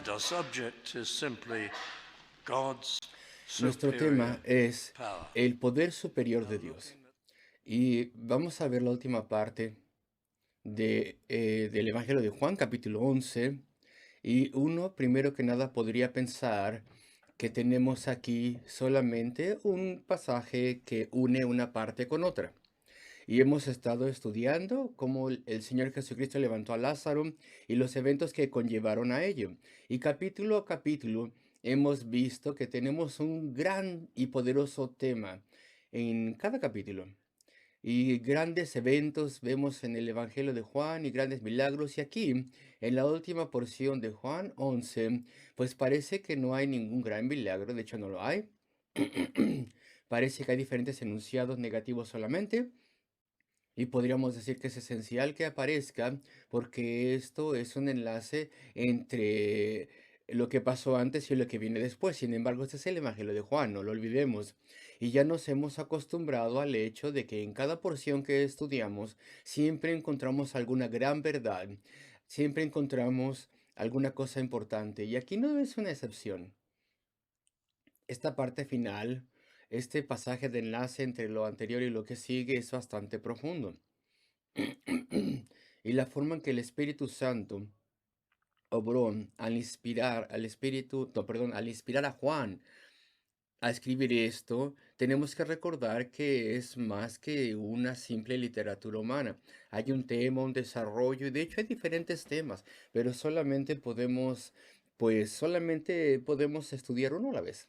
and our subject is simply God's Nuestro superior tema es power. el poder superior de I'm Dios. looking at Y vamos a ver la última parte del Evangelio de Juan, capítulo 11. Y uno, primero que nada, podría pensar que tenemos aquí solamente un pasaje que une una parte con otra. Y hemos estado estudiando cómo el Señor Jesucristo levantó a Lázaro y los eventos que conllevaron a ello. Y capítulo a capítulo hemos visto que tenemos un gran y poderoso tema en cada capítulo. Y grandes eventos vemos en el Evangelio de Juan y grandes milagros. Y aquí, en la última porción de Juan 11, pues parece que no hay ningún gran milagro. De hecho, no lo hay. Parece que hay diferentes enunciados negativos solamente. Y podríamos decir que es esencial que aparezca porque esto es un enlace entre lo que pasó antes y lo que viene después. Sin embargo, este es el Evangelio de Juan, no lo olvidemos. Y ya nos hemos acostumbrado al hecho de que en cada porción que estudiamos siempre encontramos alguna gran verdad, siempre encontramos alguna cosa importante. Y aquí no es una excepción. Esta parte final, este pasaje de enlace entre lo anterior y lo que sigue es bastante profundo. Y la forma en que el Espíritu Santo obró al inspirar al Espíritu, no, perdón, al inspirar a Juan a escribir esto, tenemos que recordar que es más que una simple literatura humana. Hay un tema, un desarrollo, y de hecho hay diferentes temas, pero solamente podemos estudiar uno a la vez.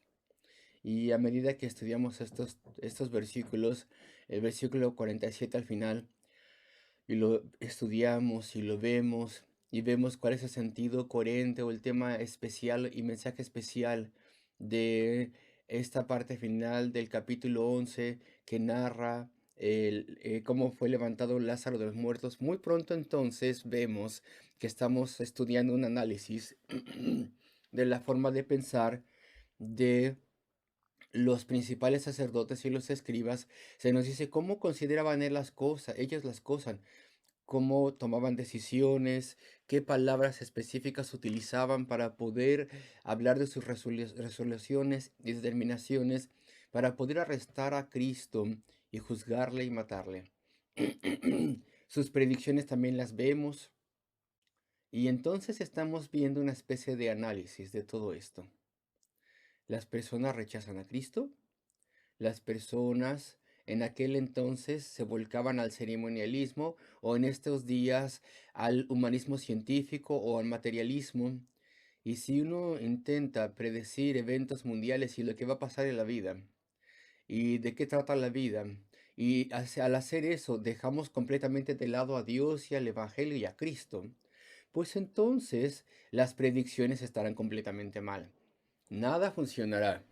Y a medida que estudiamos estos versículos, el versículo 47 al final, y lo estudiamos y lo vemos y vemos cuál es el sentido coherente o el tema especial y mensaje especial de esta parte final del capítulo 11 que narra cómo fue levantado Lázaro de los muertos. Muy pronto entonces vemos que estamos estudiando un análisis de la forma de pensar de los principales sacerdotes y los escribas. Se nos dice cómo consideraban ellos las cosas, cómo tomaban decisiones, qué palabras específicas utilizaban para poder hablar de sus resoluciones y determinaciones, para poder arrestar a Cristo y juzgarle y matarle. Sus predicciones también las vemos y entonces estamos viendo una especie de análisis de todo esto. Las personas rechazan a Cristo. Las personas en aquel entonces se volcaban al ceremonialismo o en estos días al humanismo científico o al materialismo. Y si uno intenta predecir eventos mundiales y lo que va a pasar en la vida y de qué trata la vida, y al hacer eso dejamos completamente de lado a Dios y al Evangelio y a Cristo, pues entonces las predicciones estarán completamente mal. Nada funcionará.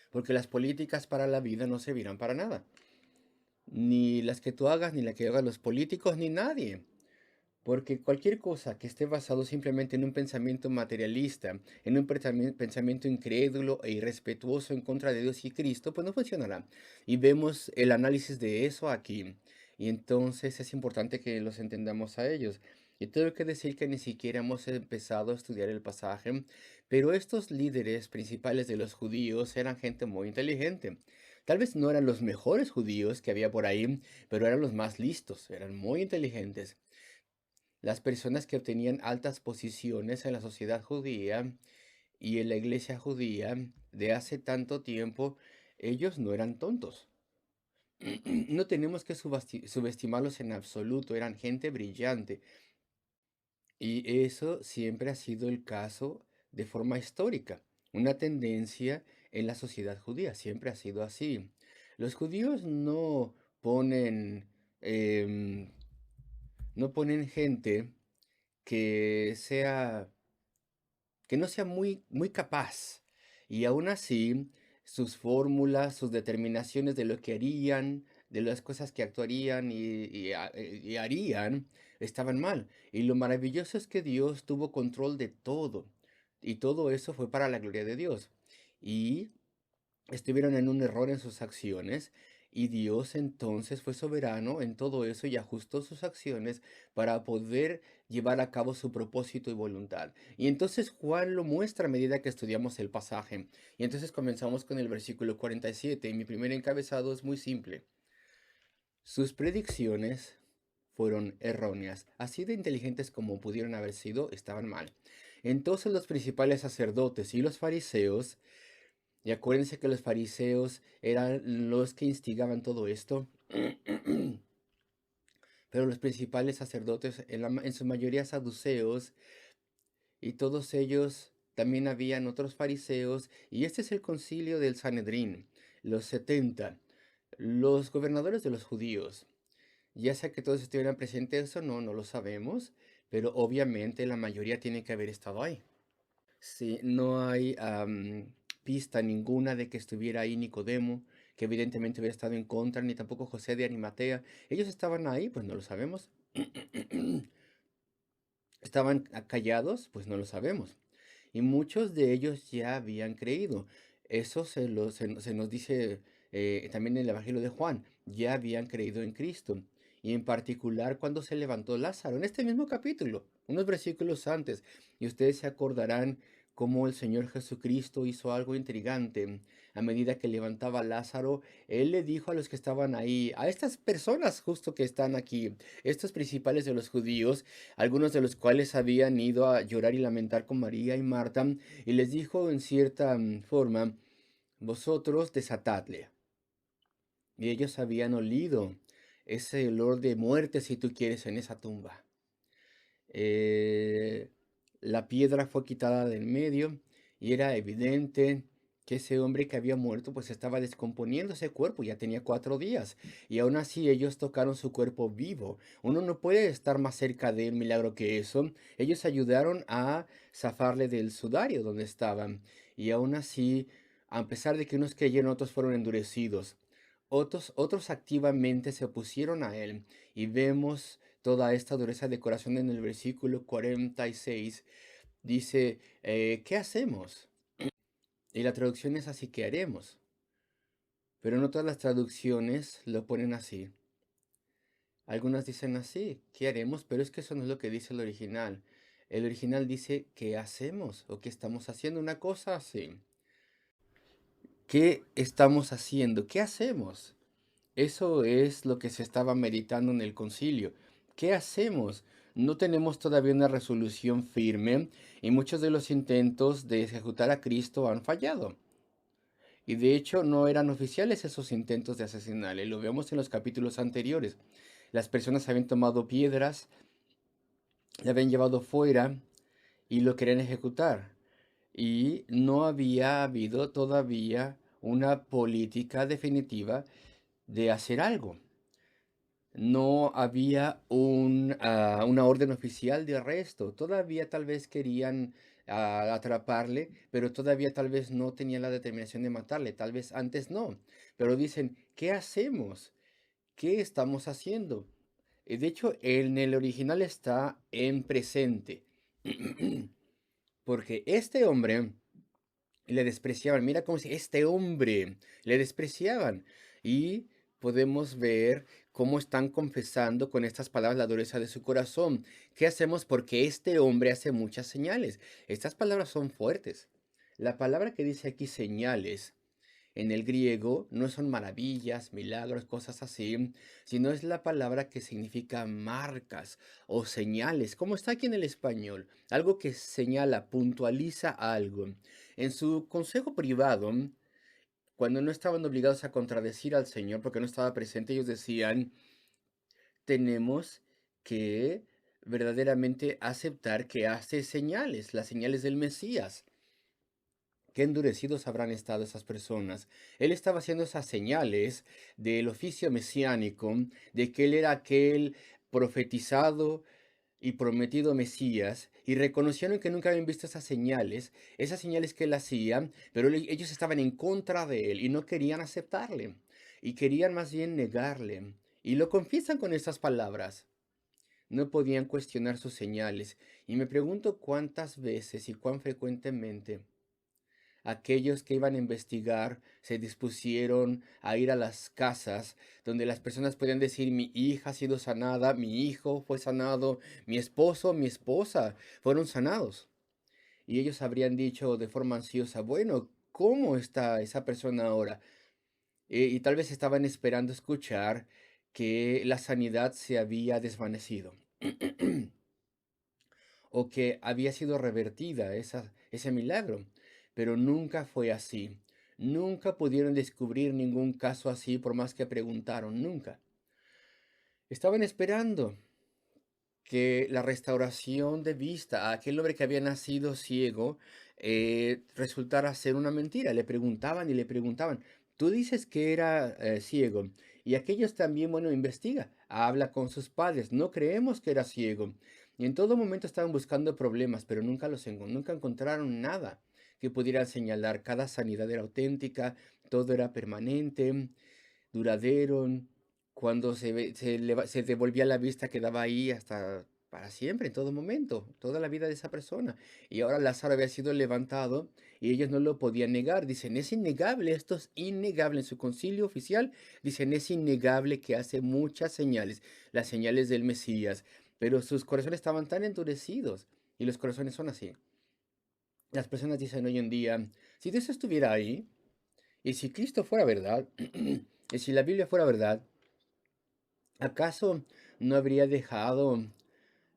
Porque las políticas para la vida no servirán para nada. Ni las que tú hagas, ni las que hagan los políticos, ni nadie. Porque cualquier cosa que esté basado simplemente en un pensamiento materialista, en un pensamiento incrédulo e irrespetuoso en contra de Dios y Cristo, pues no funcionará. Y vemos el análisis de eso aquí. Y entonces es importante que los entendamos a ellos. Y tengo que decir que ni siquiera hemos empezado a estudiar el pasaje, pero estos líderes principales de los judíos eran gente muy inteligente. Tal vez no eran los mejores judíos que había por ahí, pero eran los más listos, eran muy inteligentes. Las personas que obtenían altas posiciones en la sociedad judía y en la iglesia judía de hace tanto tiempo, ellos no eran tontos. No tenemos que subestimarlos en absoluto, eran gente brillante. Y eso siempre ha sido el caso de forma histórica, una tendencia en la sociedad judía, siempre ha sido así. Los judíos ponen, em, no ponen gente que sea, que no sea muy capaz. Y aún así, sus fórmulas, sus determinaciones de lo que harían, de las cosas que actuarían y harían, estaban mal. Y lo maravilloso es que Dios tuvo control de todo. Y todo eso fue para la gloria de Dios. Y estuvieron en un error en sus acciones Y Dios entonces fue soberano en todo eso y ajustó sus acciones para poder llevar a cabo su propósito y voluntad. Y entonces Juan lo muestra a medida que estudiamos el pasaje. Y entonces comenzamos con el versículo 47 y mi primer encabezado es muy simple. Sus predicciones fueron erróneas. Así de inteligentes como pudieron haber sido, estaban mal. Entonces los principales sacerdotes y los fariseos, y acuérdense que los fariseos eran los que instigaban todo esto, pero los principales sacerdotes, en su mayoría saduceos, y todos ellos también habían otros fariseos, y este es el concilio del Sanedrín, los 70, los gobernadores de los judíos. Ya sea que todos estuvieran presentes o no, no lo sabemos, pero obviamente la mayoría tiene que haber estado ahí. Sí, no hay pista ninguna de que estuviera ahí Nicodemo, que evidentemente hubiera estado en contra, ni tampoco José de Arimatea. Ellos estaban ahí, pues no lo sabemos. Estaban callados, pues no lo sabemos. Y muchos de ellos ya habían creído. Eso se nos dice también en el Evangelio de Juan. Ya habían creído en Cristo. Y en particular cuando se levantó Lázaro, en este mismo capítulo, unos versículos antes. Y ustedes se acordarán cómo el Señor Jesucristo hizo algo intrigante. A medida que levantaba a Lázaro, Él le dijo a los que estaban ahí, a estas personas justo que están aquí, estos principales de los judíos, algunos de los cuales habían ido a llorar y lamentar con María y Marta, y les dijo en cierta forma, vosotros desatadle. Y ellos habían olido ese olor de muerte, si tú quieres, en esa tumba. Eh, la piedra fue quitada del medio y era evidente que ese hombre que había muerto pues estaba descomponiendo ese cuerpo, ya tenía 4 días y aún así ellos tocaron su cuerpo vivo. Uno no puede estar más cerca de un milagro que eso. Ellos ayudaron a zafarle del sudario donde estaban y aún así, a pesar de que unos creyeron, otros fueron endurecidos. Otros activamente se opusieron a él y vemos toda esta dureza de corazón en el versículo 46. Dice, ¿qué hacemos? Y la traducción es así, ¿qué haremos? Pero no todas las traducciones lo ponen así. Algunas dicen así, ¿qué haremos? Pero es que eso no es lo que dice el original. El original dice, ¿qué hacemos? O ¿qué estamos haciendo? Una cosa así. ¿Qué estamos haciendo? ¿Qué hacemos? Eso es lo que se estaba meditando en el concilio. ¿Qué hacemos? No tenemos todavía una resolución firme y muchos de los intentos de ejecutar a Cristo han fallado. Y de hecho no eran oficiales esos intentos de asesinarle. Lo vemos en los capítulos anteriores. Las personas habían tomado piedras, le habían llevado fuera y lo querían ejecutar. Y no había habido todavía una política definitiva de hacer algo. No había una orden oficial de arresto. Todavía tal vez querían atraparle, pero todavía tal vez no tenían la determinación de matarle. Tal vez antes no. Pero dicen, ¿qué hacemos? ¿Qué estamos haciendo? De hecho, en el original está en presente. Porque este hombre le despreciaban. Mira cómo dice, este hombre, le despreciaban. Y podemos ver cómo están confesando con estas palabras la dureza de su corazón. ¿Qué hacemos? Porque este hombre hace muchas señales. Estas palabras son fuertes. La palabra que dice aquí señales en el griego no son maravillas, milagros, cosas así, sino es la palabra que significa marcas o señales, como está aquí en el español, algo que señala, puntualiza algo. En su consejo privado, cuando no estaban obligados a contradecir al Señor porque no estaba presente, ellos decían, tenemos que verdaderamente aceptar que hace señales, las señales del Mesías. Qué endurecidos habrán estado esas personas. Él estaba haciendo esas señales del oficio mesiánico, de que él era aquel profetizado y prometido Mesías, y reconocieron que nunca habían visto esas señales que él hacía, pero ellos estaban en contra de él y no querían aceptarle, y querían más bien negarle. Y lo confiesan con estas palabras. No podían cuestionar sus señales, y me pregunto cuántas veces y cuán frecuentemente aquellos que iban a investigar se dispusieron a ir a las casas donde las personas podían decir, mi hija ha sido sanada, mi hijo fue sanado, mi esposo, mi esposa fueron sanados. Y ellos habrían dicho de forma ansiosa, bueno, ¿cómo está esa persona ahora? Y tal vez estaban esperando escuchar que la sanidad se había desvanecido o que había sido revertida ese milagro, pero nunca fue así. Nunca pudieron descubrir ningún caso así por más que preguntaron, nunca. Estaban esperando que la restauración de vista a aquel hombre que había nacido ciego resultara ser una mentira. Le preguntaban y le preguntaban, tú dices que era ciego y aquellos también, bueno, investiga, habla con sus padres, no creemos que era ciego. Y en todo momento estaban buscando problemas, pero nunca encontraron nada que pudieran señalar. Cada sanidad era auténtica, todo era permanente, duradero. Cuando se devolvía la vista, quedaba ahí hasta para siempre, en todo momento, toda la vida de esa persona. Y ahora Lázaro había sido levantado y ellos no lo podían negar. Dicen, es innegable, esto es innegable. En su concilio oficial dicen, es innegable que hace muchas señales, las señales del Mesías, pero sus corazones estaban tan endurecidos y los corazones son así. Las personas dicen hoy en día, si Dios estuviera ahí y si Cristo fuera verdad, y si la Biblia fuera verdad, ¿acaso no habría dejado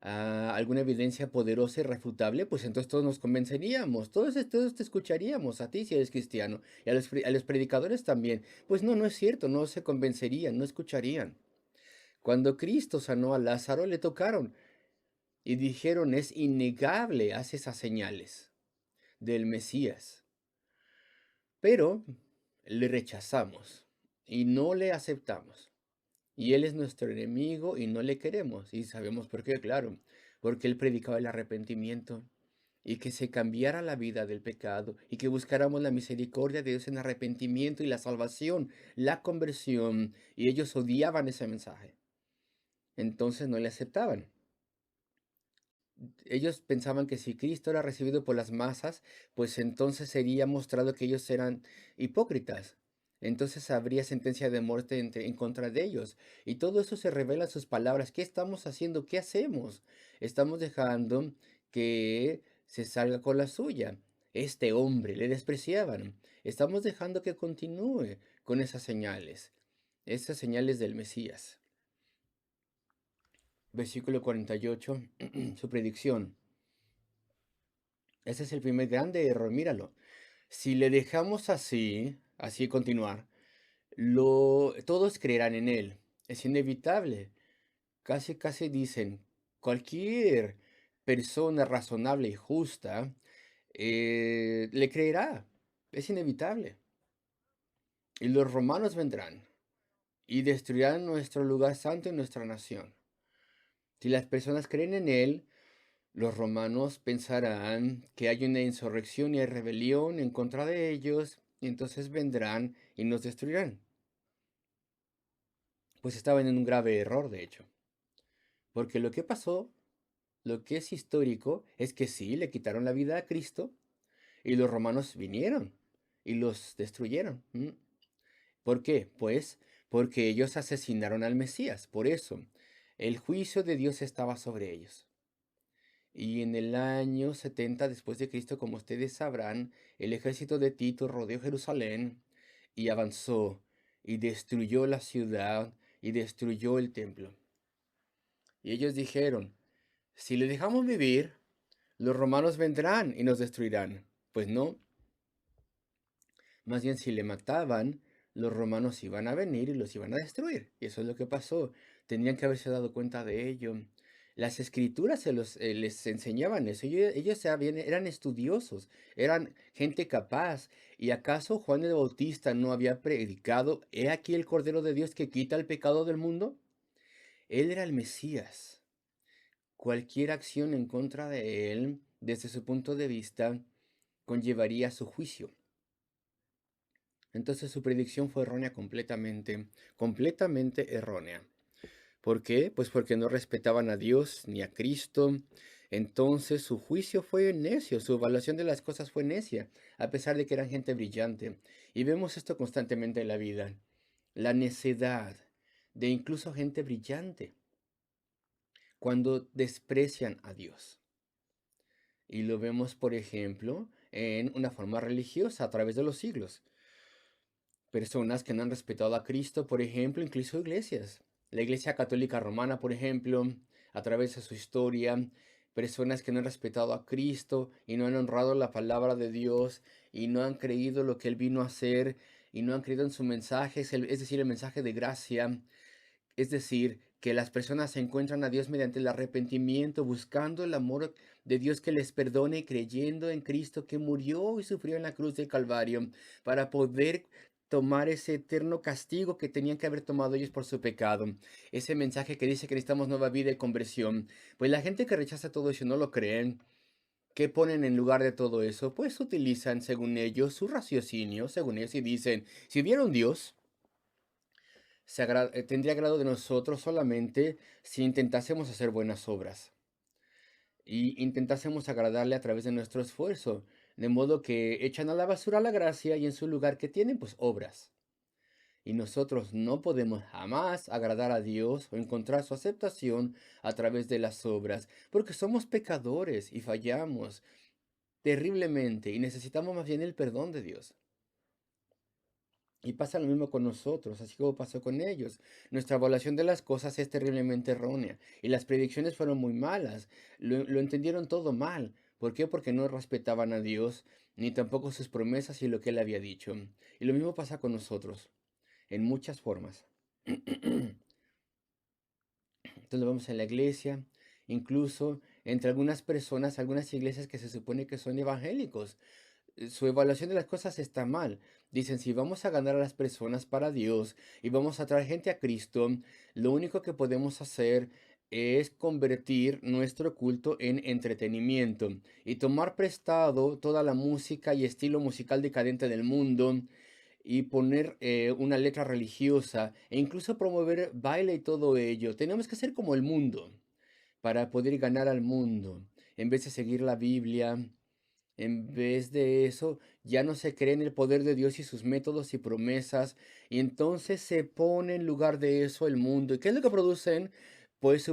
alguna evidencia poderosa y refutable? Pues entonces todos nos convenceríamos, todos te escucharíamos, a ti si eres cristiano, y a los predicadores también. Pues no, no es cierto, no se convencerían, no escucharían. Cuando Cristo sanó a Lázaro, le tocaron y dijeron, es innegable, hace esas señales del Mesías. Pero le rechazamos y no le aceptamos. Y él es nuestro enemigo y no le queremos. Y sabemos por qué, claro, porque él predicaba el arrepentimiento y que se cambiara la vida del pecado y que buscáramos la misericordia de Dios en arrepentimiento y la salvación, la conversión. Y ellos odiaban ese mensaje. Entonces no le aceptaban. Ellos pensaban que si Cristo era recibido por las masas, pues entonces sería mostrado que ellos eran hipócritas. Entonces habría sentencia de muerte en contra de ellos. Y todo eso se revela en sus palabras. ¿Qué estamos haciendo? ¿Qué hacemos? Estamos dejando que se salga con la suya. Este hombre le despreciaban. Estamos dejando que continúe con esas señales del Mesías. Versículo 48, su predicción. Ese es el primer grande error, míralo. Si le dejamos así continuar, todos creerán en él. Es inevitable. Casi dicen, cualquier persona razonable y justa le creerá. Es inevitable. Y los romanos vendrán y destruirán nuestro lugar santo y nuestra nación. Si las personas creen en él, los romanos pensarán que hay una insurrección y hay rebelión en contra de ellos, y entonces vendrán y nos destruirán. Pues estaban en un grave error, de hecho. Porque lo que pasó, lo que es histórico, es que sí, le quitaron la vida a Cristo, y los romanos vinieron y los destruyeron. ¿Por qué? Pues porque ellos asesinaron al Mesías. Por eso, el juicio de Dios estaba sobre ellos. Y en el año 70 después de Cristo, como ustedes sabrán, el ejército de Tito rodeó Jerusalén y avanzó y destruyó la ciudad y destruyó el templo. Y ellos dijeron, si le dejamos vivir, los romanos vendrán y nos destruirán. Pues no, más bien si le mataban, los romanos iban a venir y los iban a destruir. Y eso es lo que pasó. Tenían que haberse dado cuenta de ello. Las escrituras les enseñaban eso. Ellos eran estudiosos, eran gente capaz. ¿Y acaso Juan el Bautista no había predicado, he aquí el Cordero de Dios que quita el pecado del mundo? Él era el Mesías. Cualquier acción en contra de él, desde su punto de vista, conllevaría su juicio. Entonces su predicción fue errónea completamente errónea. ¿Por qué? Pues porque no respetaban a Dios ni a Cristo. Entonces su juicio fue necio, su evaluación de las cosas fue necia, a pesar de que eran gente brillante. Y vemos esto constantemente en la vida, la necedad de incluso gente brillante cuando desprecian a Dios. Y lo vemos, por ejemplo, en una forma religiosa a través de los siglos. Personas que no han respetado a Cristo, por ejemplo, incluso iglesias. La Iglesia Católica Romana, por ejemplo, a través de su historia, personas que no han respetado a Cristo y no han honrado la palabra de Dios y no han creído lo que Él vino a hacer y no han creído en su mensaje, es decir, el mensaje de gracia. Es decir, que las personas se encuentran a Dios mediante el arrepentimiento, buscando el amor de Dios que les perdone y creyendo en Cristo que murió y sufrió en la cruz del Calvario para poder tomar ese eterno castigo que tenían que haber tomado ellos por su pecado. Ese mensaje que dice que necesitamos nueva vida y conversión. Pues la gente que rechaza todo eso y no lo creen, ¿qué ponen en lugar de todo eso? Pues utilizan, según ellos, su raciocinio, según ellos, y dicen, si hubiera un Dios, tendría agrado de nosotros solamente si intentásemos hacer buenas obras y intentásemos agradarle a través de nuestro esfuerzo, de modo que echan a la basura la gracia y en su lugar que tienen, pues obras. Y nosotros no podemos jamás agradar a Dios o encontrar su aceptación a través de las obras, porque somos pecadores y fallamos terriblemente y necesitamos más bien el perdón de Dios. Y pasa lo mismo con nosotros, así como pasó con ellos. Nuestra evaluación de las cosas es terriblemente errónea y las predicciones fueron muy malas. Lo entendieron todo mal. ¿Por qué? Porque no respetaban a Dios, ni tampoco sus promesas y lo que Él había dicho. Y lo mismo pasa con nosotros, en muchas formas. Entonces lo vemos en la iglesia, incluso entre algunas personas, algunas iglesias que se supone que son evangélicos su evaluación de las cosas está mal. Dicen, si vamos a ganar a las personas para Dios y vamos a traer gente a Cristo, lo único que podemos hacer es convertir nuestro culto en entretenimiento y tomar prestado toda la música y estilo musical decadente del mundo y poner una letra religiosa e incluso promover baile y todo ello. Tenemos que ser como el mundo para poder ganar al mundo en vez de seguir la Biblia. En vez de eso, ya no se cree en el poder de Dios y sus métodos y promesas, y entonces se pone en lugar de eso el mundo. ¿Y qué es lo que producen? Pues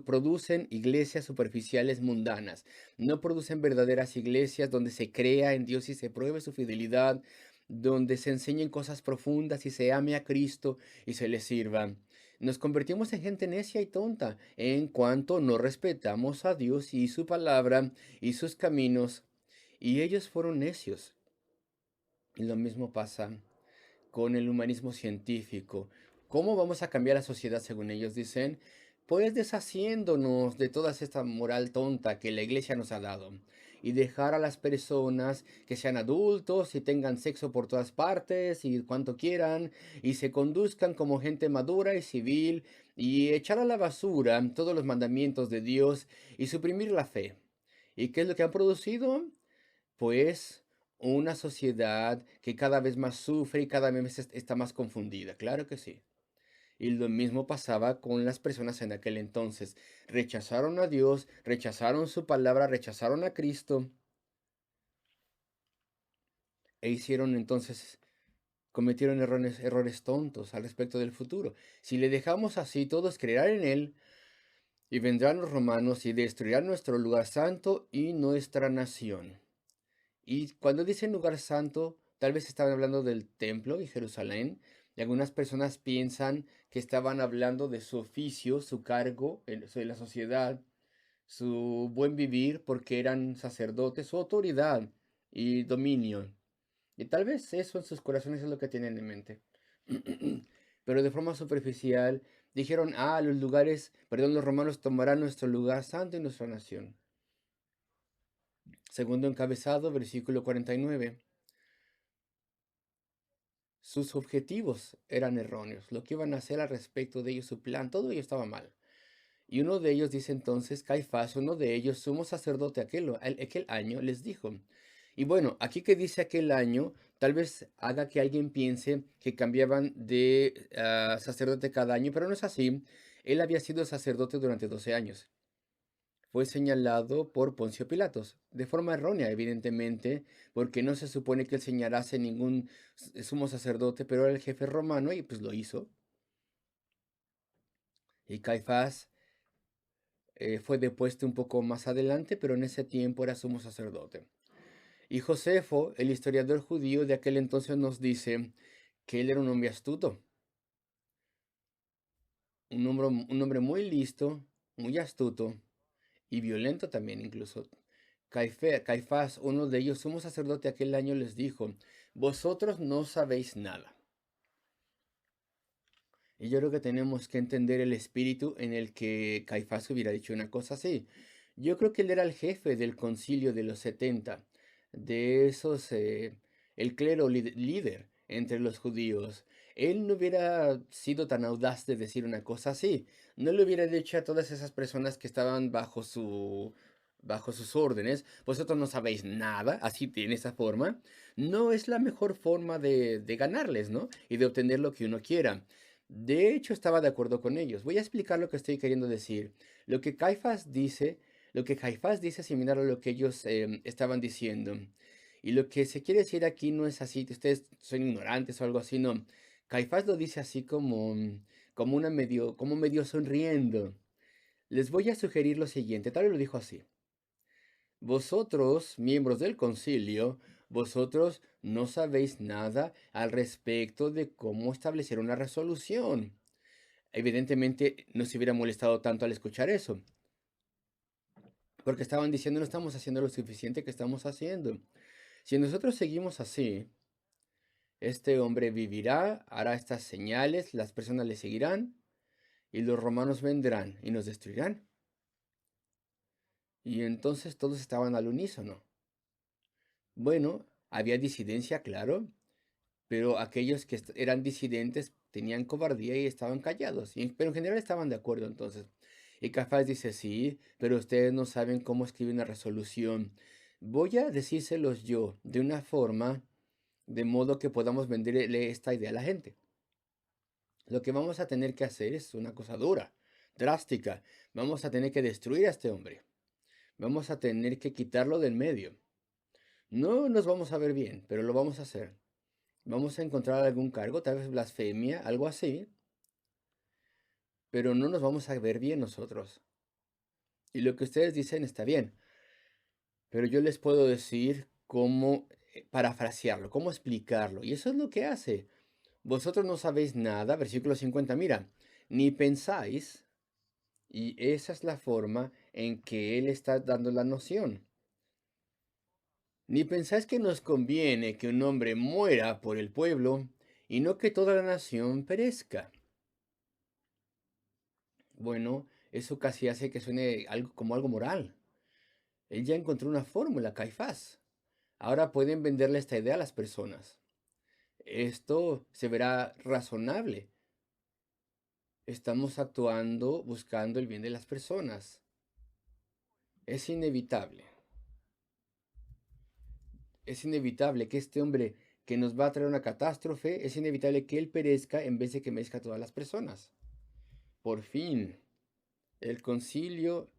producen iglesias superficiales mundanas. No producen verdaderas iglesias donde se crea en Dios y se pruebe su fidelidad, donde se enseñen cosas profundas y se ame a Cristo y se le sirva. Nos convertimos en gente necia y tonta en cuanto no respetamos a Dios y su palabra y sus caminos y ellos fueron necios. Y lo mismo pasa con el humanismo científico. ¿Cómo vamos a cambiar la sociedad según ellos dicen? Pues deshaciéndonos de toda esta moral tonta que la iglesia nos ha dado y dejar a las personas que sean adultos y tengan sexo por todas partes y cuanto quieran y se conduzcan como gente madura y civil y echar a la basura todos los mandamientos de Dios y suprimir la fe. ¿Y qué es lo que han producido? Pues una sociedad que cada vez más sufre y cada vez está más confundida, claro que sí. Y lo mismo pasaba con las personas en aquel entonces. Rechazaron a Dios, rechazaron su palabra, rechazaron a Cristo e hicieron entonces, cometieron errores tontos al respecto del futuro. Si le dejamos así, todos creerán en Él y vendrán los romanos y destruirán nuestro lugar santo y nuestra nación. Y cuando dicen lugar santo, tal vez estaban hablando del templo y Jerusalén. Y algunas personas piensan que estaban hablando de su oficio, su cargo en la sociedad, su buen vivir, porque eran sacerdotes, su autoridad y dominio. Y tal vez eso en sus corazones es lo que tienen en mente. Pero de forma superficial dijeron, los romanos tomarán nuestro lugar santo y nuestra nación. Segundo encabezado, versículo 49. Sus objetivos eran erróneos, lo que iban a hacer al respecto de ellos, su plan, todo ello estaba mal. Y uno de ellos dice entonces, Caifás, uno de ellos, sumo sacerdote aquel año, les dijo. Y bueno, aquí que dice aquel año, tal vez haga que alguien piense que cambiaban de sacerdote cada año, pero no es así. Él había sido sacerdote durante 12 años. fue señalado por Poncio Pilatos, de forma errónea, evidentemente, porque no se supone que él señalase ningún sumo sacerdote, pero era el jefe romano y pues lo hizo. Y Caifás fue depuesto un poco más adelante, pero en ese tiempo era sumo sacerdote. Y Josefo, el historiador judío de aquel entonces, nos dice que él era un hombre astuto, un hombre muy listo, muy astuto y violento también incluso. Caifás, uno de ellos, sumo sacerdote aquel año, les dijo, vosotros no sabéis nada. Y yo creo que tenemos que entender el espíritu en el que Caifás hubiera dicho una cosa así. Yo creo que él era el jefe del concilio de los 70, de esos, el clero líder entre los judíos. Él no hubiera sido tan audaz de decir una cosa así. No le hubiera dicho a todas esas personas que estaban bajo sus órdenes, vosotros no sabéis nada, así tiene esa forma. No es la mejor forma de ganarles, ¿no? Y de obtener lo que uno quiera. De hecho, estaba de acuerdo con ellos. Voy a explicar lo que estoy queriendo decir. Lo que Caifás dice, lo que Caifás dice es similar a lo que ellos estaban diciendo. Y lo que se quiere decir aquí no es así, que ustedes son ignorantes o algo así, no. Caifás lo dice así como, como medio sonriendo. Les voy a sugerir lo siguiente, tal vez lo dijo así. Vosotros, miembros del concilio, vosotros no sabéis nada al respecto de cómo establecer una resolución. Evidentemente no se hubiera molestado tanto al escuchar eso, porque estaban diciendo no estamos haciendo lo suficiente que estamos haciendo. Si nosotros seguimos así, este hombre vivirá, hará estas señales, las personas le seguirán y los romanos vendrán y nos destruirán. Y entonces todos estaban al unísono. Bueno, había disidencia, claro, pero aquellos que eran disidentes tenían cobardía y estaban callados, pero en general estaban de acuerdo entonces. Y Caifás dice, sí, pero ustedes no saben cómo escribir una resolución. Voy a decírselos yo de una forma, de modo que podamos venderle esta idea a la gente. Lo que vamos a tener que hacer es una cosa dura, drástica. Vamos a tener que destruir a este hombre. Vamos a tener que quitarlo del medio. No nos vamos a ver bien, pero lo vamos a hacer. Vamos a encontrar algún cargo, tal vez blasfemia, algo así, pero no nos vamos a ver bien nosotros. Y lo que ustedes dicen está bien, pero yo les puedo decir cómo parafrasearlo, cómo explicarlo. Y eso es lo que hace. Vosotros no sabéis nada, versículo 50, mira, ni pensáis, y esa es la forma en que él está dando la noción. Ni pensáis que nos conviene que un hombre muera por el pueblo y no que toda la nación perezca. Bueno, eso casi hace que suene algo como algo moral. Él ya encontró una fórmula, Caifás. Ahora pueden venderle esta idea a las personas. Esto se verá razonable. Estamos actuando buscando el bien de las personas. Es inevitable. Es inevitable que este hombre que nos va a traer una catástrofe, es inevitable que él perezca en vez de que merezca a todas las personas. Por fin, el concilio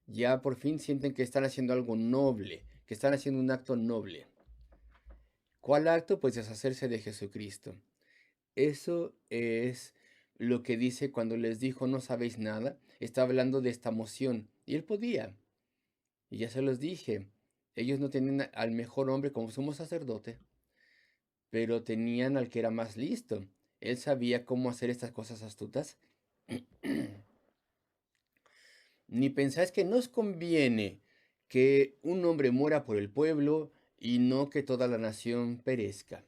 ya por fin sienten que están haciendo algo noble, que están haciendo un acto noble. ¿Cuál acto? Pues deshacerse de Jesucristo. Eso es lo que dice cuando les dijo no sabéis nada. Está hablando de esta moción. Y él podía. Y ya se los dije. Ellos no tenían al mejor hombre como sumo sacerdote, pero tenían al que era más listo. Él sabía cómo hacer estas cosas astutas. Ni pensáis que nos conviene que un hombre muera por el pueblo y no que toda la nación perezca.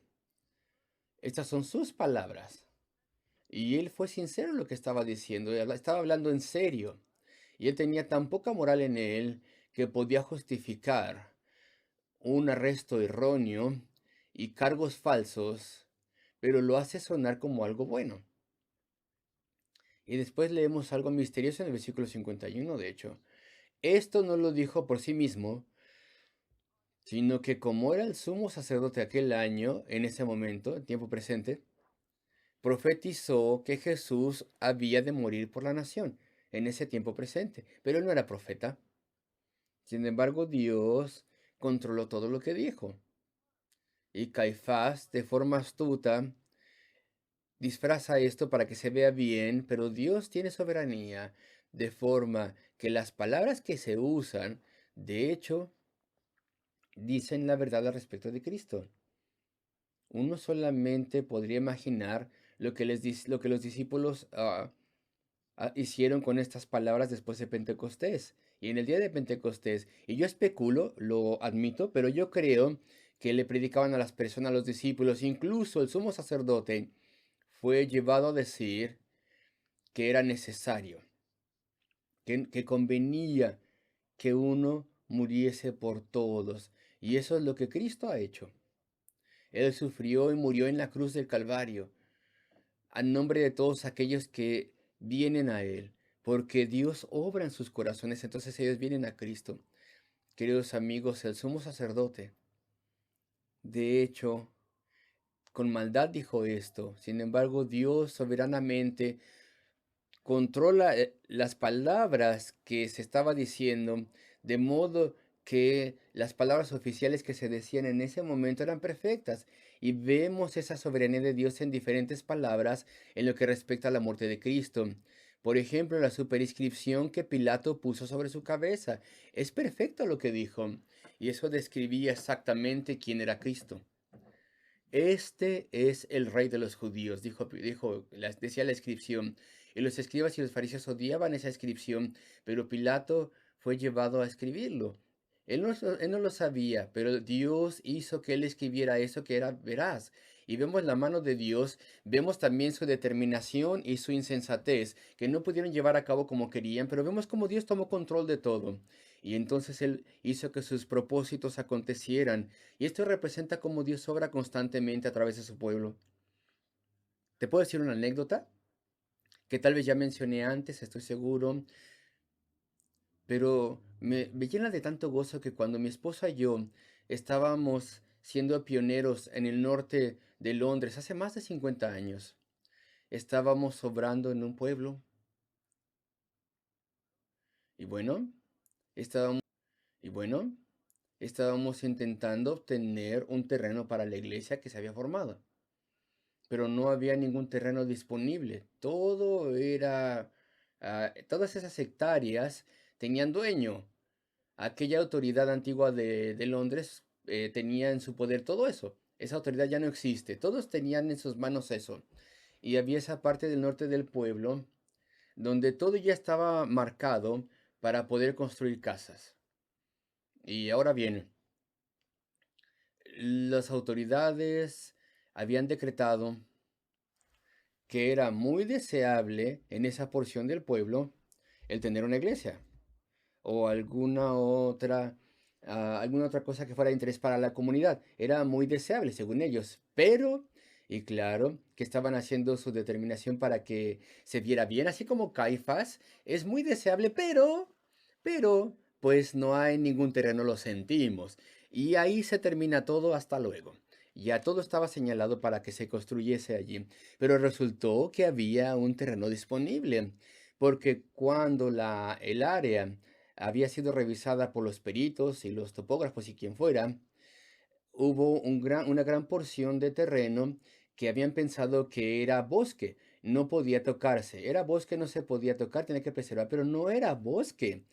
Estas son sus palabras. Y él fue sincero en lo que estaba diciendo, estaba hablando en serio. Y él tenía tan poca moral en él que podía justificar un arresto erróneo y cargos falsos, pero lo hace sonar como algo bueno. Y después leemos algo misterioso en el versículo 51, de hecho. Esto no lo dijo por sí mismo, sino que como era el sumo sacerdote aquel año, en ese momento, en tiempo presente, profetizó que Jesús había de morir por la nación en ese tiempo presente, pero él no era profeta. Sin embargo, Dios controló todo lo que dijo. Y Caifás, de forma astuta, disfraza esto para que se vea bien, pero Dios tiene soberanía, de forma que las palabras que se usan, de hecho, dicen la verdad al respecto de Cristo. Uno solamente podría imaginar lo que los discípulos hicieron con estas palabras después de Pentecostés. Y en el día de Pentecostés, y yo especulo, lo admito, pero yo creo que le predicaban a las personas, a los discípulos, incluso el sumo sacerdote fue llevado a decir que era necesario, que convenía que uno muriese por todos. Y eso es lo que Cristo ha hecho. Él sufrió y murió en la cruz del Calvario, a nombre de todos aquellos que vienen a Él, porque Dios obra en sus corazones, entonces ellos vienen a Cristo. Queridos amigos, el sumo sacerdote, de hecho, con maldad dijo esto. Sin embargo, Dios soberanamente controla las palabras que se estaba diciendo, de modo que las palabras oficiales que se decían en ese momento eran perfectas. Y vemos esa soberanía de Dios en diferentes palabras en lo que respecta a la muerte de Cristo. Por ejemplo, la superinscripción que Pilato puso sobre su cabeza. Es perfecto lo que dijo. Y eso describía exactamente quién era Cristo. Este es el rey de los judíos, decía la inscripción. Y los escribas y los fariseos odiaban esa inscripción, pero Pilato fue llevado a escribirlo. Él no lo sabía, pero Dios hizo que él escribiera eso que era veraz. Y vemos la mano de Dios, vemos también su determinación y su insensatez, que no pudieron llevar a cabo como querían, pero vemos cómo Dios tomó control de todo. Y entonces él hizo que sus propósitos acontecieran. Y esto representa cómo Dios obra constantemente a través de su pueblo. ¿Te puedo decir una anécdota? Que tal vez ya mencioné antes, estoy seguro, pero me llena de tanto gozo que cuando mi esposa y yo estábamos siendo pioneros en el norte de Londres hace más de 50 años, estábamos obrando en un pueblo y bueno, estábamos, y bueno, estábamos intentando obtener un terreno para la iglesia que se había formado, pero no había ningún terreno disponible. Todas esas hectáreas tenían dueño. Aquella autoridad antigua de Londres tenía en su poder todo eso. Esa autoridad ya no existe. Todos tenían en sus manos eso. Y había esa parte del norte del pueblo donde todo ya estaba marcado para poder construir casas. Y ahora bien, las autoridades habían decretado que era muy deseable en esa porción del pueblo el tener una iglesia o alguna otra cosa que fuera de interés para la comunidad. Era muy deseable, según ellos, pero, y claro, que estaban haciendo su determinación para que se viera bien, así como Caifás, es muy deseable, pues no hay ningún terreno, lo sentimos. Y ahí se termina todo, hasta luego. Ya todo estaba señalado para que se construyese allí, pero resultó que había un terreno disponible, porque cuando el área había sido revisada por los peritos y los topógrafos y quien fuera, hubo una gran porción de terreno que habían pensado que era bosque, no podía tocarse. Era bosque, no se podía tocar, tenía que preservar, pero no era bosque.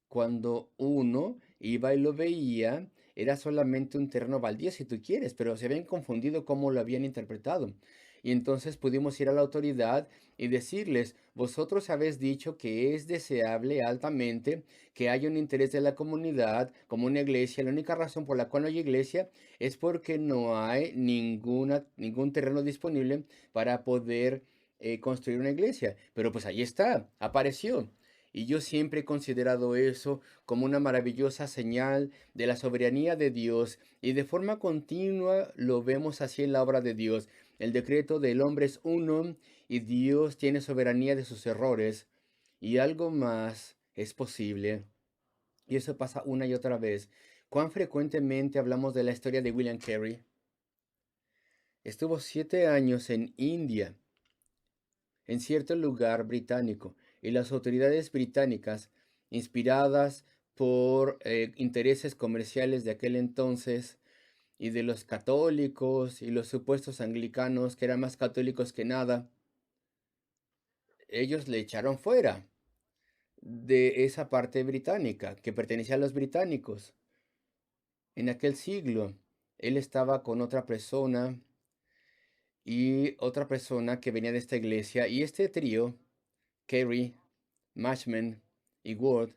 Cuando uno iba y lo veía, era solamente un terreno baldío, si tú quieres, pero se habían confundido cómo lo habían interpretado. Y entonces pudimos ir a la autoridad y decirles, vosotros habéis dicho que es deseable altamente que haya un interés de la comunidad como una iglesia. La única razón por la cual no hay iglesia es porque no hay ningún terreno disponible para poder construir una iglesia. Pero pues ahí está, apareció. Y yo siempre he considerado eso como una maravillosa señal de la soberanía de Dios y de forma continua lo vemos así en la obra de Dios. El decreto del hombre es uno y Dios tiene soberanía de sus errores y algo más es posible. Y eso pasa una y otra vez. ¿Cuán frecuentemente hablamos de la historia de William Carey? Estuvo 7 años en India, en cierto lugar británico, y las autoridades británicas, inspiradas por intereses comerciales de aquel entonces y de los católicos y los supuestos anglicanos, que eran más católicos que nada, ellos le echaron fuera de esa parte británica que pertenecía a los británicos. En aquel siglo, él estaba con otra persona y otra persona que venía de esta iglesia, y este trío, Carey, Matchman y Ward,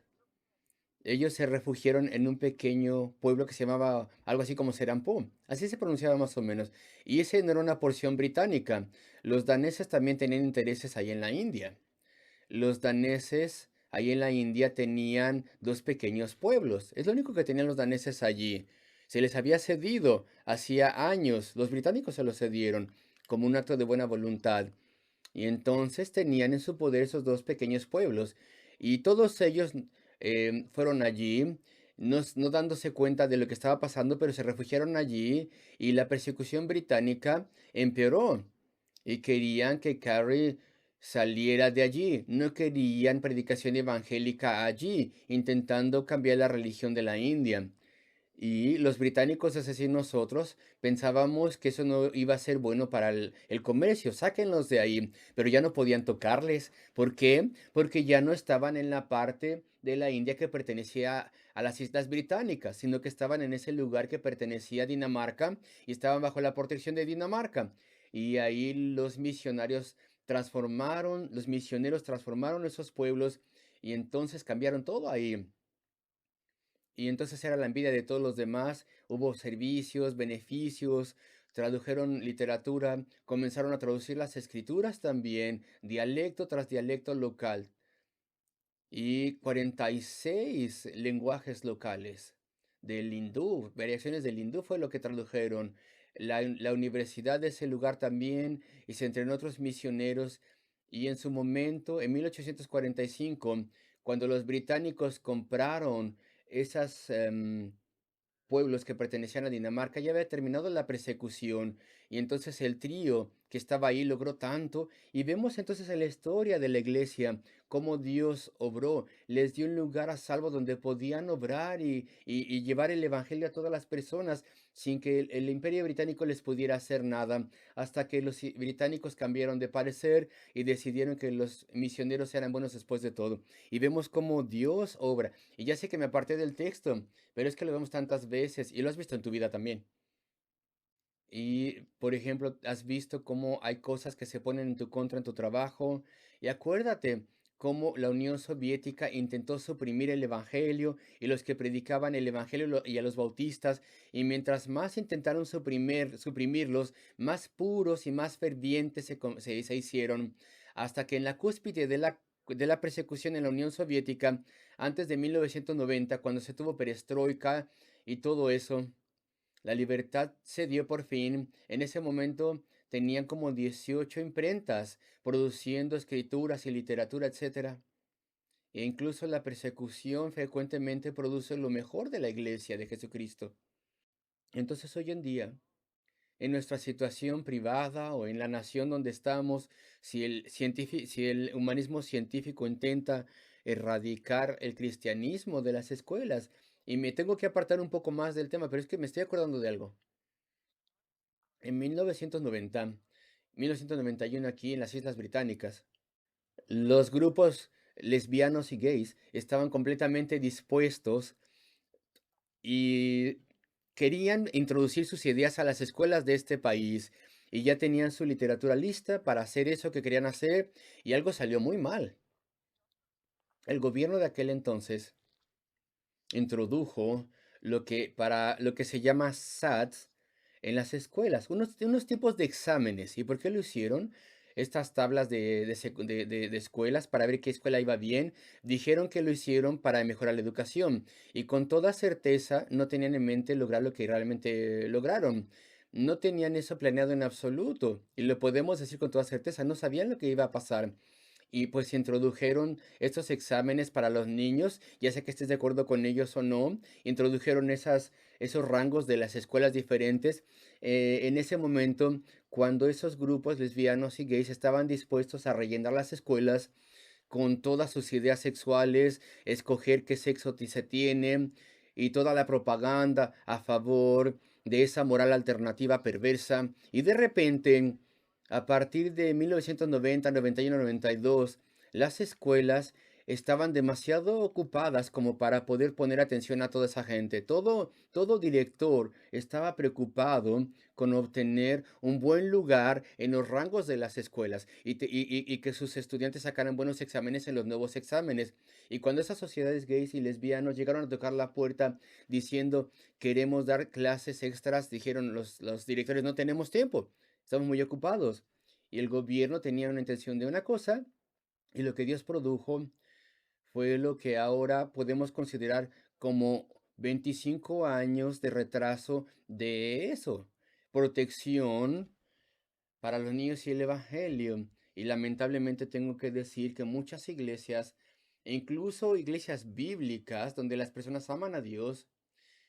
ellos se refugiaron en un pequeño pueblo que se llamaba algo así como Serampó, así se pronunciaba más o menos, y ese no era una porción británica. Los daneses también tenían intereses ahí en la India. Los daneses ahí en la India tenían dos pequeños pueblos. Es lo único que tenían los daneses allí. Se les había cedido hacía años. Los británicos se los cedieron como un acto de buena voluntad. Y entonces tenían en su poder esos dos pequeños pueblos. Y todos ellos fueron allí, no dándose cuenta de lo que estaba pasando, pero se refugiaron allí y la persecución británica empeoró. Y querían que Carey saliera de allí. No querían predicación evangélica allí, intentando cambiar la religión de la India. Y los británicos, es decir, nosotros, pensábamos que eso no iba a ser bueno para el comercio, sáquenlos de ahí, pero ya no podían tocarles. ¿Por qué? Porque ya no estaban en la parte de la India que pertenecía a las Islas Británicas, sino que estaban en ese lugar que pertenecía a Dinamarca y estaban bajo la protección de Dinamarca. Y ahí los misioneros transformaron esos pueblos y entonces cambiaron todo ahí. Y entonces era la envidia de todos los demás, hubo servicios, beneficios, tradujeron literatura, comenzaron a traducir las escrituras también, dialecto tras dialecto local, y 46 lenguajes locales del hindú, variaciones del hindú fue lo que tradujeron. La universidad de ese lugar también, y se entrenó otros misioneros, y en su momento, en 1845, cuando los británicos compraron esas pueblos que pertenecían a Dinamarca, ya había terminado la persecución y entonces el trío que estaba ahí logró tanto y vemos entonces en la historia de la iglesia cómo Dios obró, les dio un lugar a salvo donde podían obrar y llevar el evangelio a todas las personas sin que el imperio británico les pudiera hacer nada, hasta que los británicos cambiaron de parecer y decidieron que los misioneros eran buenos después de todo. Y vemos cómo Dios obra. Y ya sé que me aparté del texto, pero es que lo vemos tantas veces y lo has visto en tu vida también. Y, por ejemplo, has visto cómo hay cosas que se ponen en tu contra en tu trabajo. Y acuérdate cómo la Unión Soviética intentó suprimir el Evangelio y los que predicaban el Evangelio y a los bautistas. Y mientras más intentaron suprimirlos, más puros y más fervientes se hicieron. Hasta que en la cúspide de la persecución en la Unión Soviética, antes de 1990, cuando se tuvo perestroika y todo eso, la libertad se dio por fin. En ese momento tenían como 18 imprentas produciendo escrituras y literatura, etcétera. E incluso la persecución frecuentemente produce lo mejor de la iglesia de Jesucristo. Entonces hoy en día, en nuestra situación privada o en la nación donde estamos, si el humanismo científico intenta erradicar el cristianismo de las escuelas, y me tengo que apartar un poco más del tema, pero es que me estoy acordando de algo. En 1991 aquí en las Islas Británicas, los grupos lesbianos y gays estaban completamente dispuestos y querían introducir sus ideas a las escuelas de este país y ya tenían su literatura lista para hacer eso que querían hacer y algo salió muy mal. El gobierno de aquel entonces introdujo lo que se llama SATs en las escuelas, unos tipos de exámenes. ¿Y por qué lo hicieron? Estas tablas de escuelas para ver qué escuela iba bien, dijeron que lo hicieron para mejorar la educación y con toda certeza no tenían en mente lograr lo que realmente lograron. No tenían eso planeado en absoluto y lo podemos decir con toda certeza, no sabían lo que iba a pasar. Y pues se introdujeron estos exámenes para los niños, ya sea que estés de acuerdo con ellos o no, introdujeron esos rangos de las escuelas diferentes. En ese momento, cuando esos grupos lesbianos y gays estaban dispuestos a rellenar las escuelas, con todas sus ideas sexuales, escoger qué sexo se tiene y toda la propaganda a favor de esa moral alternativa perversa. Y de repente, a partir de 1990, 91, 92, las escuelas estaban demasiado ocupadas como para poder poner atención a toda esa gente. Todo director estaba preocupado con obtener un buen lugar en los rangos de las escuelas y que sus estudiantes sacaran buenos exámenes en los nuevos exámenes. Y cuando esas sociedades gays y lesbianos llegaron a tocar la puerta diciendo queremos dar clases extras, dijeron los directores no tenemos tiempo, estamos muy ocupados. Y el gobierno tenía una intención de una cosa y lo que Dios produjo fue lo que ahora podemos considerar como 25 años de retraso de eso. Protección para los niños y el evangelio. Y lamentablemente tengo que decir que muchas iglesias, e incluso iglesias bíblicas donde las personas aman a Dios,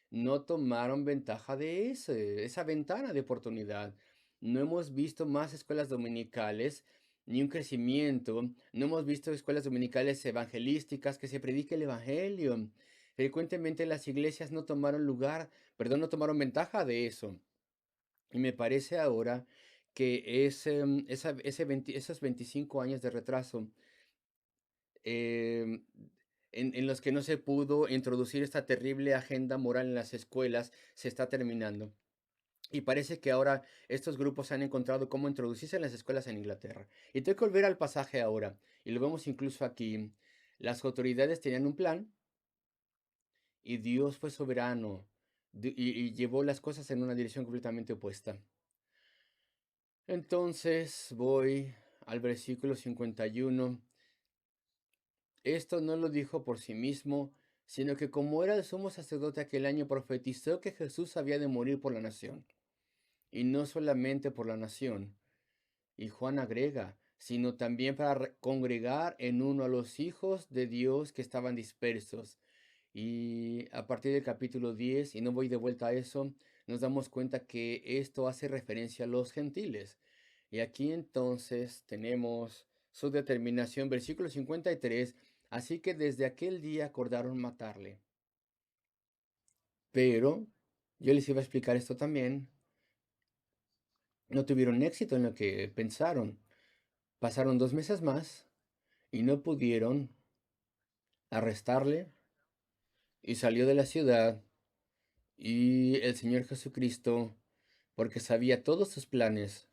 no tomaron ventaja de esa ventana de oportunidad. No hemos visto más escuelas dominicales ni un crecimiento. No hemos visto escuelas dominicales evangelísticas que se predique el evangelio. Frecuentemente las iglesias no tomaron no tomaron ventaja de eso. Y me parece ahora que esos 25 años de retraso em, en los que no se pudo introducir esta terrible agenda moral en las escuelas, se está terminando. Y parece que ahora estos grupos han encontrado cómo introducirse en las escuelas en Inglaterra. Y tengo que volver al pasaje ahora, y lo vemos incluso aquí. Las autoridades tenían un plan y Dios fue soberano y llevó las cosas en una dirección completamente opuesta. Entonces voy al versículo 51. Esto no lo dijo por sí mismo, sino que como era el sumo sacerdote aquel año, profetizó que Jesús había de morir por la nación, y no solamente por la nación. Y Juan agrega, sino también para congregar en uno a los hijos de Dios que estaban dispersos. Y a partir del capítulo 10, y no voy de vuelta a eso, nos damos cuenta que esto hace referencia a los gentiles. Y aquí entonces tenemos su determinación, versículo 53. Así que desde aquel día acordaron matarle. Pero yo les iba a explicar esto también. No tuvieron éxito en lo que pensaron. Pasaron 2 meses más y no pudieron arrestarle y salió de la ciudad y el Señor Jesucristo, porque sabía todos sus planes,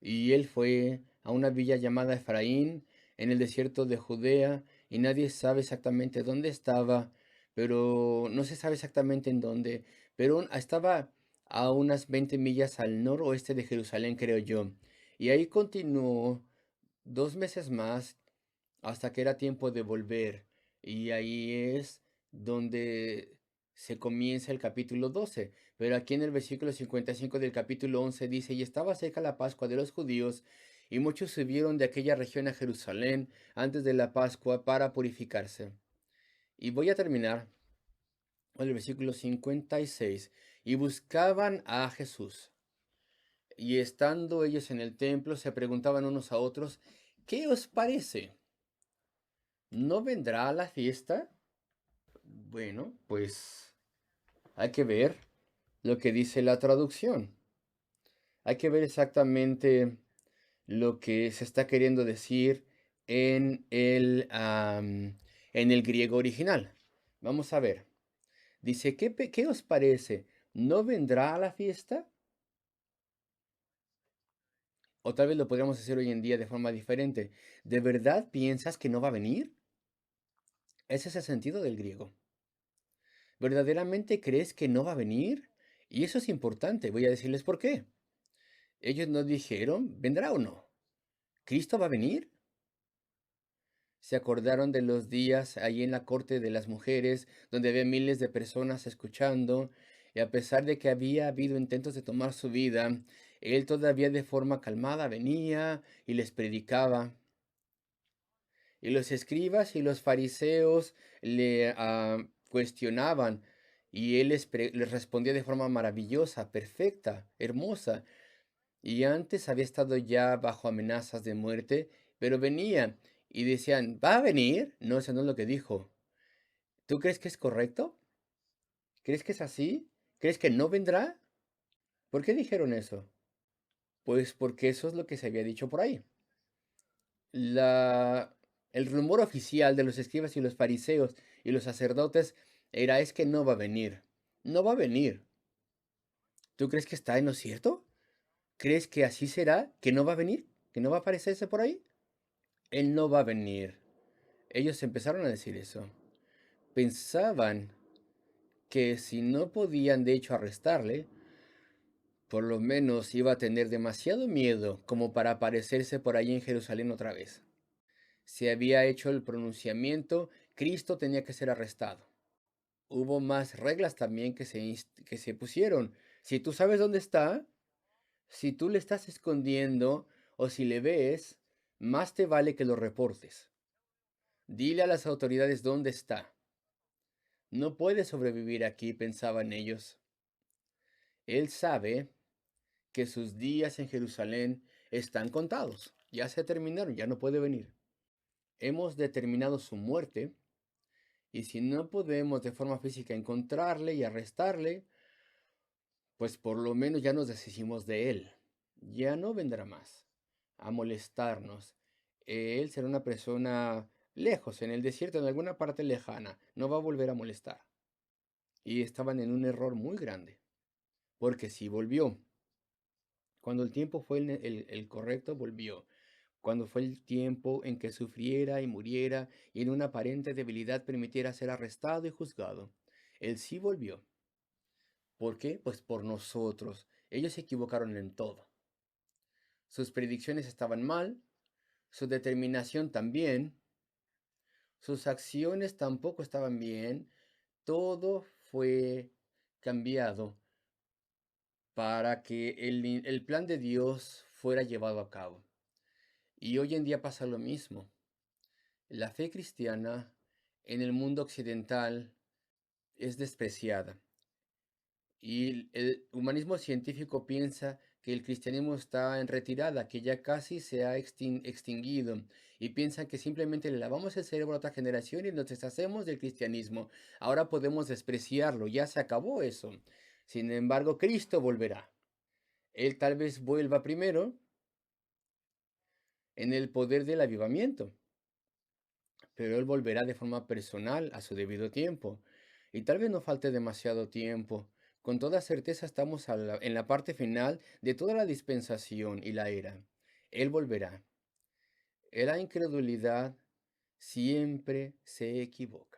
y él fue a una villa llamada Efraín en el desierto de Judea y nadie sabe exactamente dónde estaba, pero no se sabe exactamente en dónde, pero estaba a unas 20 millas al noroeste de Jerusalén, creo yo. Y ahí continuó 2 meses más hasta que era tiempo de volver. Y ahí es donde se comienza el capítulo 12. Pero aquí en el versículo 55 del capítulo 11 dice, y estaba cerca la Pascua de los judíos, y muchos subieron de aquella región a Jerusalén antes de la Pascua para purificarse. Y voy a terminar con el versículo 56. Y buscaban a Jesús. Y estando ellos en el templo, se preguntaban unos a otros, ¿qué os parece? ¿No vendrá a la fiesta? Bueno, pues hay que ver lo que dice la traducción. Hay que ver exactamente lo que se está queriendo decir en el griego original. Vamos a ver. Dice, ¿qué os parece? ¿No vendrá a la fiesta? O tal vez lo podríamos hacer hoy en día de forma diferente. ¿De verdad piensas que no va a venir? Ese es el sentido del griego. ¿Verdaderamente crees que no va a venir? Y eso es importante, voy a decirles por qué. Ellos no dijeron, ¿vendrá o no? ¿Cristo va a venir? Se acordaron de los días ahí en la corte de las mujeres, donde había miles de personas escuchando, y a pesar de que había habido intentos de tomar su vida, él todavía de forma calmada venía y les predicaba. Y los escribas y los fariseos le cuestionaban y él les respondía de forma maravillosa, perfecta, hermosa. Y antes había estado ya bajo amenazas de muerte, pero venía y decían, ¿va a venir? No, eso no es lo que dijo. ¿Tú crees que es correcto? ¿Crees que es así? ¿Crees que no vendrá? ¿Por qué dijeron eso? Pues porque eso es lo que se había dicho por ahí. La, el rumor oficial de los escribas y los fariseos y los sacerdotes era es que no va a venir. No va a venir. ¿Tú crees que está en lo cierto? ¿Crees que así será? ¿Que no va a venir? ¿Que no va a aparecerse por ahí? Él no va a venir. Ellos empezaron a decir eso. Pensaban que si no podían de hecho arrestarle, por lo menos iba a tener demasiado miedo como para aparecerse por ahí en Jerusalén otra vez. Se había hecho el pronunciamiento, Cristo tenía que ser arrestado. Hubo más reglas también que se pusieron. Si tú sabes dónde está, si tú le estás escondiendo o si le ves, más te vale que lo reportes. Dile a las autoridades dónde está. No puede sobrevivir aquí, pensaban ellos. Él sabe que sus días en Jerusalén están contados. Ya se terminaron, ya no puede venir. Hemos determinado su muerte y si no podemos de forma física encontrarle y arrestarle, pues por lo menos ya nos deshicimos de él. Ya no vendrá más a molestarnos. Él será una persona lejos, en el desierto, en alguna parte lejana. No va a volver a molestar. Y estaban en un error muy grande, porque si volvió, cuando el tiempo fue el correcto, volvió. Cuando fue el tiempo en que sufriera y muriera y en una aparente debilidad permitiera ser arrestado y juzgado. Él sí volvió. ¿Por qué? Pues por nosotros. Ellos se equivocaron en todo. Sus predicciones estaban mal, su determinación también, sus acciones tampoco estaban bien. Todo fue cambiado para que el plan de Dios fuera llevado a cabo. Y hoy en día pasa lo mismo. La fe cristiana en el mundo occidental es despreciada y el humanismo científico piensa que el cristianismo está en retirada, que ya casi se ha extinguido y piensan que simplemente le lavamos el cerebro a otra generación y nos deshacemos del cristianismo. Ahora podemos despreciarlo, ya se acabó eso. Sin embargo, Cristo volverá. Él tal vez vuelva primero en el poder del avivamiento, pero Él volverá de forma personal a su debido tiempo. Y tal vez no falte demasiado tiempo. Con toda certeza estamos en la parte final de toda la dispensación y la era. Él volverá. La incredulidad siempre se equivoca.